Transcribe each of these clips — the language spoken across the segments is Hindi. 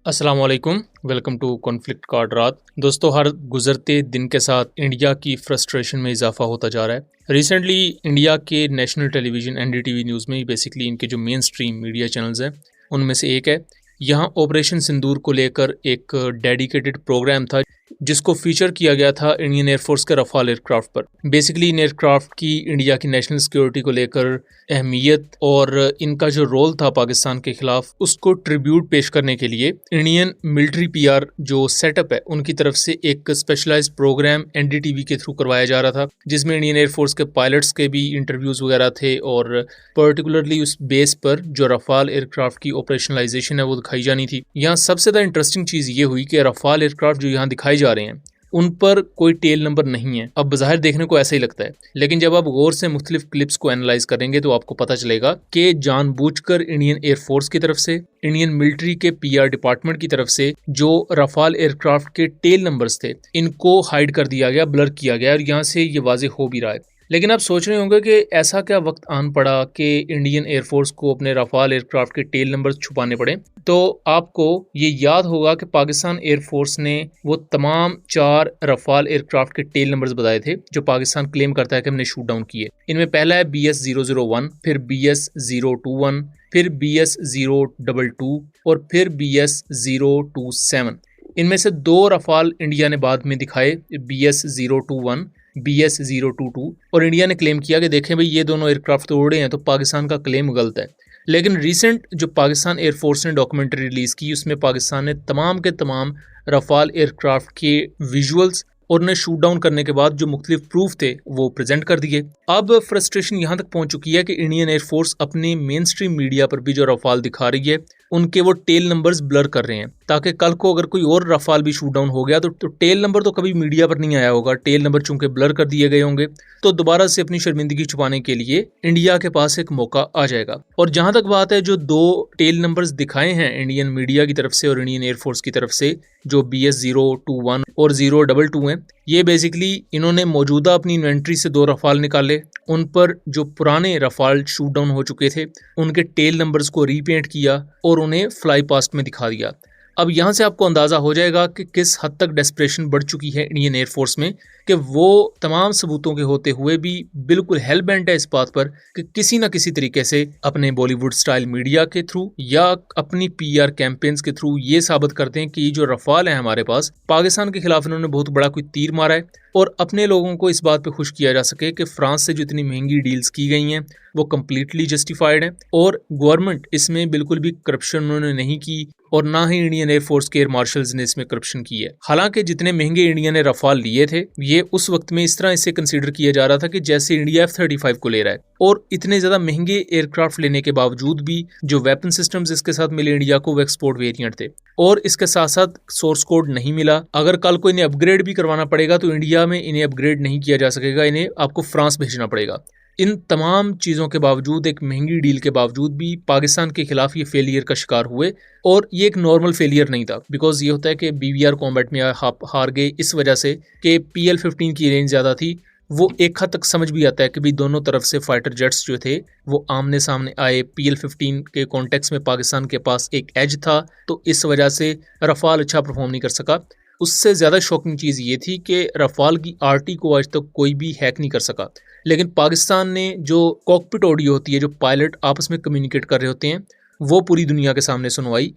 अस्सलाम वालेकुम। वेलकम टू कॉन्फ्लिक्ट कार्ड रात। दोस्तों, हर गुजरते दिन के साथ इंडिया की फ्रस्ट्रेशन में इजाफा होता जा रहा है। रिसेंटली इंडिया के नेशनल टेलीविज़न एनडीटीवी न्यूज़ में बेसिकली इनके जो मेन स्ट्रीम मीडिया चैनल्स हैं उनमें से एक है। यहाँ ऑपरेशन सिंदूर को लेकर एक डेडिकेटेड प्रोग्राम था जिसको फीचर किया गया था इंडियन एयरफोर्स के रफाल एयरक्राफ्ट पर। बेसिकली इन एयरक्राफ्ट की इंडिया की नेशनल सिक्योरिटी को लेकर अहमियत और इनका जो रोल था पाकिस्तान के खिलाफ उसको ट्रिब्यूट पेश करने के लिए इंडियन मिलिट्री पीआर जो सेटअप है उनकी तरफ से एक स्पेशलाइज्ड प्रोग्राम एनडीटीवी के थ्रू करवाया जा रहा था, जिसमें इंडियन एयरफोर्स के पायलट्स के भी इंटरव्यूज वगैरह थे और पर्टिकुलरली उस बेस पर जो रफाल एयरक्राफ्ट की ऑपरेशनलाइजेशन है वो दिखाई जानी थी। यहाँ सबसे ज़्यादा इंटरेस्टिंग चीज़ ये हुई कि रफाल एयरक्राफ्ट जो यहाँ दिखाई जा रहे हैं उन पर कोई टेल नंबर नहीं है। अब बाहर देखने को ऐसा ही लगता है, लेकिन जब आप गौर से मुख्तलिफ क्लिप्स को एनालाइज करेंगे तो आपको पता चलेगा कि जानबूझकर इंडियन एयरफोर्स की तरफ से, इंडियन मिलिट्री के पीआर डिपार्टमेंट की तरफ से जो रफाल एयरक्राफ्ट के टेल नंबर्स थे इनको हाइड कर दिया गया, ब्लर किया गया, और यहाँ से ये वाजे हो भी रहा है। लेकिन आप सोच रहे होंगे कि ऐसा क्या वक्त आन पड़ा कि इंडियन एयरफोर्स को अपने रफाल एयरक्राफ्ट के टेल नंबर्स छुपाने पड़े। तो आपको ये याद होगा कि पाकिस्तान एयरफोर्स ने वो तमाम 4 रफाल एयरक्राफ्ट के टेल नंबर्स बताए थे जो पाकिस्तान क्लेम करता है कि हमने शूट डाउन किए। इनमें पहला है BS-001, फिर BS-021, फिर BS-022 और फिर BS-027। इनमें से 2 रफाल इंडिया ने बाद में दिखाए, BS-021, BS-022, और इंडिया ने क्लेम किया कि देखें भाई ये दोनों एयरक्राफ्ट तो उड़े हैं, तो पाकिस्तान का क्लेम गलत है। लेकिन रिसेंट जो पाकिस्तान एयरफोर्स ने डॉक्यूमेंट्री रिलीज़ की उसमें पाकिस्तान ने तमाम के तमाम रफाल एयरक्राफ्ट के विजुअल्स और उन्हें शूट डाउन करने के बाद जो मुख्तलिफ प्रूफ थे वो प्रेजेंट कर दिए। अब फ्रस्ट्रेशन यहाँ तक पहुँच चुकी है कि इंडियन एयरफोर्स अपने मेन स्ट्रीम मीडिया पर भी जो रफाल दिखा रही है उनके वो टेल नंबर्स ब्लर कर रहे हैं, ताकि कल को अगर कोई और रफाल भी शूट डाउन हो गया तो टेल नंबर तो कभी मीडिया पर नहीं आया होगा। टेल नंबर चूंकि ब्लर कर दिए गए होंगे तो दोबारा से अपनी शर्मिंदगी छुपाने के लिए इंडिया के पास एक मौका आ जाएगा। और जहां तक बात है, जो 2 टेल नंबर्स दिखाए हैं इंडियन मीडिया की तरफ से और इंडियन एयरफोर्स की तरफ से, जो BS-021 और 022 हैं, ये बेसिकली इन्होंने मौजूदा अपनी इन्वेंट्री से 2 रफाल निकाले, उन पर जो पुराने रफाल शूट डाउन हो चुके थे उनके टेल नंबर्स को रीपेंट किया और उन्हें फ्लाई पास्ट में दिखा दिया। अब यहाँ से आपको अंदाज़ा हो जाएगा कि किस हद तक डेस्परेशन बढ़ चुकी है इंडियन एयरफोर्स में कि वो तमाम सबूतों के होते हुए भी बिल्कुल हेल बेंट है इस बात पर कि किसी न किसी तरीके से अपने बॉलीवुड स्टाइल मीडिया के थ्रू या अपनी पीआर कैंपेन्स के थ्रू ये साबित करते हैं कि जो रफाल है हमारे पास, पाकिस्तान के खिलाफ इन्होंने बहुत बड़ा कोई तीर मारा है, और अपने लोगों को इस बात पे खुश किया जा सके कि फ्रांस से जो इतनी महंगी डील्स की गई हैं वो कम्प्लीटली जस्टिफाइड है और गवर्नमेंट इसमें बिल्कुल भी करप्शन उन्होंने नहीं की और ना ही इंडियन एयरफोर्स के एयर मार्शल्स ने इसमें करप्शन की है। हालांकि जितने महंगे इंडिया ने रफाल लिए थे ये उस वक्त में इस तरह इसे कंसीडर किया जा रहा था कि जैसे इंडिया F-35 को ले रहा है, और इतने ज्यादा महंगे एयरक्राफ्ट लेने के बावजूद भी जो वेपन सिस्टम्स इसके साथ मिले इंडिया को वो एक्सपोर्ट वेरिएंट थे, और इसके साथ साथ सोर्स कोड नहीं मिला। अगर कल को इन्हें अपग्रेड भी करवाना पड़ेगा तो इंडिया में इन्हें अपग्रेड नहीं किया जा सकेगा, इन्हें आपको फ्रांस भेजना पड़ेगा। इन तमाम चीज़ों के बावजूद, एक महंगी डील के बावजूद भी पाकिस्तान के खिलाफ ये फेलियर का शिकार हुए, और ये एक नॉर्मल फेलियर नहीं था। बिकॉज ये होता है कि BVR कॉम्बैट में हार गए इस वजह से कि PL-15 की रेंज ज़्यादा थी। वो एक हद तक समझ भी आता है कि भी दोनों तरफ से फाइटर जेट्स जो थे वो आमने सामने आए। PL-15 के कॉन्टेक्स्ट में पाकिस्तान के पास एक एज था, तो इस वजह से रफाल अच्छा परफॉर्म नहीं कर सका। उससे ज़्यादा शॉकिंग चीज़ ये थी कि रफाल की RT को आज तक कोई भी हैक नहीं कर सका, लेकिन पाकिस्तान ने जो कॉकपिट ऑडियो होती है, जो पायलट आपस में कम्युनिकेट कर रहे होते हैं, वो पूरी दुनिया के सामने सुनवाई।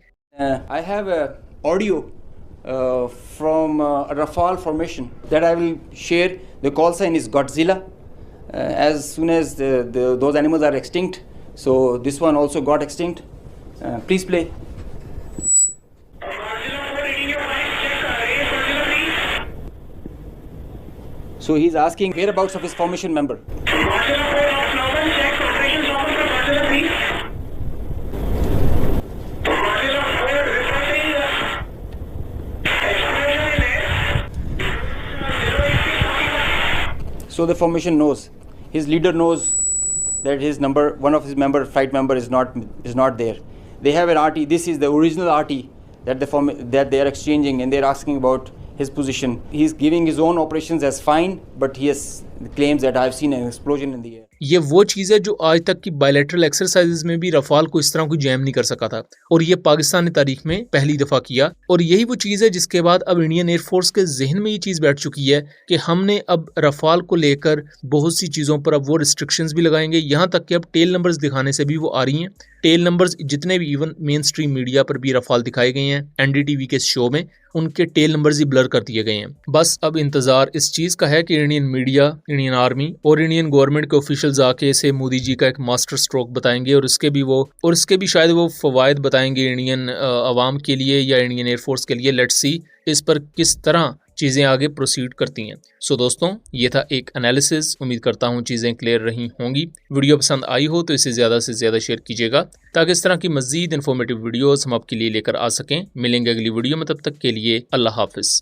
I have audio from Rafale formation that I will share. The call sign is Godzilla. As soon as those animals are extinct, so this one also got extinct. Please play. So he's asking whereabouts of his formation member. So the formation knows, his leader knows that his number, one of his flight member is not there. They have an RT. This is the original RT that they are exchanging, and they are asking about his position. He is giving his own operations as fine, but he has claims that I've seen an explosion in the air. ये वो चीज़ है जो आज तक की बायलैटरल एक्सरसाइजेज में भी रफाल को इस तरह कोई जैम नहीं कर सका था, और ये पाकिस्तान ने तारीख में पहली दफ़ा किया। और यही वो चीज़ है जिसके बाद अब इंडियन एयरफोर्स के जहन में ये चीज़ बैठ चुकी है कि हमने अब रफाल को लेकर बहुत सी चीज़ों पर अब वो रिस्ट्रिक्शंस भी लगाएंगे, यहाँ तक कि अब टेल नंबर्स दिखाने से भी वो आ रही हैं। टेल नंबर्स जितने भी इवन मेन स्ट्रीम मीडिया पर भी रफाल दिखाए गए हैं, एनडीटीवी के शो में उनके टेल नंबर्स ही ब्लर कर दिए गए हैं। बस अब इंतजार इस चीज़ का है कि इंडियन मीडिया, इंडियन आर्मी और इंडियन गवर्नमेंट के ऑफिशियल्स आके इसे मोदी जी का एक मास्टर स्ट्रोक बताएंगे, और इसके भी शायद वो फवायद बताएंगे इंडियन अवाम के लिए या इंडियन एयरफोर्स के लिए। लेट्स सी इस पर किस तरह चीज़ें आगे प्रोसीड करती हैं। सो दोस्तों, ये था एक एनालिसिस। उम्मीद करता हूँ चीज़ें क्लियर रही होंगी। वीडियो पसंद आई हो तो इसे ज़्यादा से ज़्यादा शेयर कीजिएगा ताकि इस तरह की मज़ीद इन्फॉर्मेटिव वीडियोस हम आपके लिए लेकर आ सकें। मिलेंगे अगली वीडियो में, तब तक के लिए अल्लाह हाफिज़।